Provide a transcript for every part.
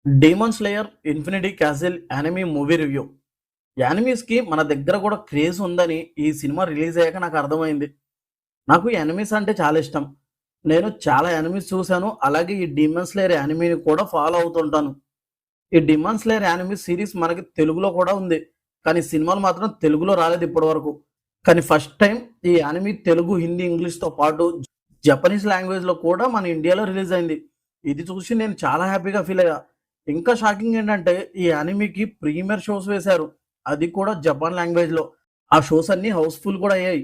Demon Slayer Infinity Castle anime movie review. యానిమీస్కి మన దగ్గర కూడా క్రేజ్ ఉందని ఈ సినిమా రిలీజ్ అయ్యాక నాకు అర్థమైంది. నాకు యానిమీస్ అంటే చాలా ఇష్టం. నేను చాలా యానిమీస్ చూశాను. అలాగే ఈ డీమన్ స్లేయర్ యానిమీని కూడా ఫాలో అవుతుంటాను. ఈ డీమన్ స్లేయర్ యానిమీ సిరీస్ మనకి తెలుగులో కూడా ఉంది. కానీ సినిమాలు మాత్రం తెలుగులో రాలేదు ఇప్పటి వరకు. కానీ ఫస్ట్ టైం ఈ యానిమీ తెలుగు, హిందీ, ఇంగ్లీష్తో పాటు జపనీస్ లాంగ్వేజ్లో కూడా మన ఇండియాలో రిలీజ్ అయింది. ఇది చూసి నేను చాలా హ్యాపీగా ఫీల్ అయ్యా. ఇంకా షాకింగ్ ఏంటంటే ఈ యానిమీకి ప్రీమియర్ షోస్ వేశారు. అది కూడా జపాన్ లాంగ్వేజ్లో. ఆ షోస్ అన్నీ హౌస్ఫుల్ కూడా అయ్యాయి.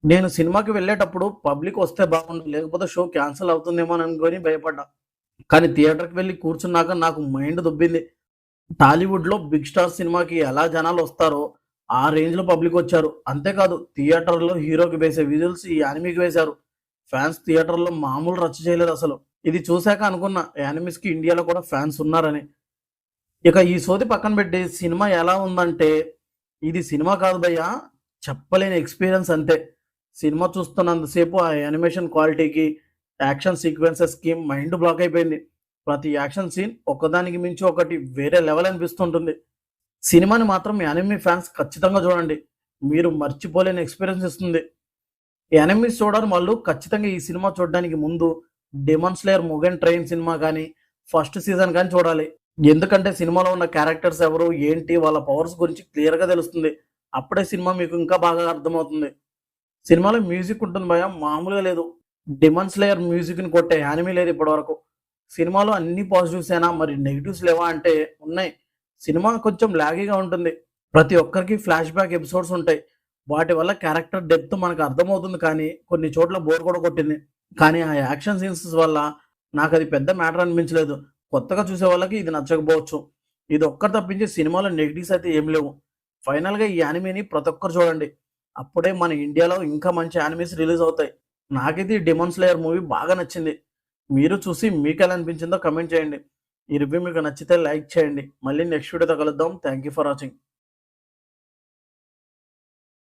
నేను సినిమాకి వెళ్ళేటప్పుడు పబ్లిక్ వస్తే బాగుండు, లేకపోతే షో క్యాన్సిల్ అవుతుందేమో అని అనుకొని భయపడ్డా. కానీ థియేటర్కి వెళ్ళి కూర్చున్నాక నాకు మైండ్ దొబ్బింది. టాలీవుడ్లో బిగ్ స్టార్ సినిమాకి ఎలా జనాలు వస్తారో ఆ రేంజ్లో పబ్లిక్ వచ్చారు. అంతేకాదు థియేటర్లో హీరోకి వేసే విజువల్స్ ఈ యానిమీకి వేశారు. ఫ్యాన్స్ థియేటర్లో మామూలు రచ్చ చేయలేదు అసలు. ఇది చూశాక అనుకున్నా యానిమీస్కి ఇండియాలో కూడా ఫ్యాన్స్ ఉన్నారని. ఇక ఈ సోది పక్కన పెట్టి సినిమా ఎలా ఉందంటే, ఇది సినిమా కాదు భయ్యా, చెప్పలేని ఎక్స్పీరియన్స్ అంతే. సినిమా చూస్తున్నంతసేపు ఆ యానిమేషన్ క్వాలిటీకి, యాక్షన్ సీక్వెన్సెస్కి మైండ్ బ్లాక్ అయిపోయింది. ప్రతి యాక్షన్ సీన్ ఒకదానికి మించి ఒకటి వేరే లెవెల్ అనిపిస్తుంటుంది. సినిమాని మాత్రం యానిమీ ఫ్యాన్స్ ఖచ్చితంగా చూడండి. మీరు మర్చిపోలేని ఎక్స్పీరియన్స్ ఇస్తుంది. యానిమీస్ చూడని వాళ్ళు ఖచ్చితంగా ఈ సినిమా చూడడానికి ముందు డెమాన్ స్లేయర్ ముగెన్ ట్రైన్ సినిమా కానీ, ఫస్ట్ సీజన్ కానీ చూడాలి. ఎందుకంటే సినిమాలో ఉన్న క్యారెక్టర్స్ ఎవరు, ఏంటి, వాళ్ళ పవర్స్ గురించి క్లియర్గా తెలుస్తుంది. అప్పుడే సినిమా మీకు ఇంకా బాగా అర్థమవుతుంది. సినిమాలో మ్యూజిక్ ఉంటుంది భయ, మామూలుగా లేదు. డెమాన్ స్లేయర్ మ్యూజిక్ని కొట్టే యానిమీ లేదు ఇప్పటివరకు. సినిమాలో అన్ని పాజిటివ్స్ అయినా మరి నెగిటివ్స్ లేవా అంటే ఉన్నాయి. సినిమా కొంచెం లాగీగా ఉంటుంది. ప్రతి ఒక్కరికి ఫ్లాష్ బ్యాక్ ఎపిసోడ్స్ ఉంటాయి. వాటి వల్ల క్యారెక్టర్ డెప్త్ మనకు అర్థమవుతుంది, కానీ కొన్ని చోట్ల బోర్ కూడా కొట్టింది. కానీ ఆ యాక్షన్ సీన్స్ వల్ల నాకు అది పెద్ద మ్యాటర్ అనిపించలేదు. కొత్తగా చూసే వాళ్ళకి ఇది నచ్చకపోవచ్చు. ఇది ఒక్కటి తప్పించి సినిమాలో నెగిటివ్స్ అయితే ఏం లేవు. ఫైనల్గా ఈ యానిమీని ప్రతి ఒక్కరు చూడండి. అప్పుడే మన ఇండియాలో ఇంకా మంచి యానిమీస్ రిలీజ్ అవుతాయి. నాకైతే ఈ డెమాన్ స్లేయర్ మూవీ బాగా నచ్చింది. మీరు చూసి మీకు ఎలా అనిపించిందో కమెంట్ చేయండి. ఈ రివ్యూ మీకు నచ్చితే లైక్ చేయండి. మళ్ళీ నెక్స్ట్ వీడియోతో కలుద్దాం. Thank you for watching.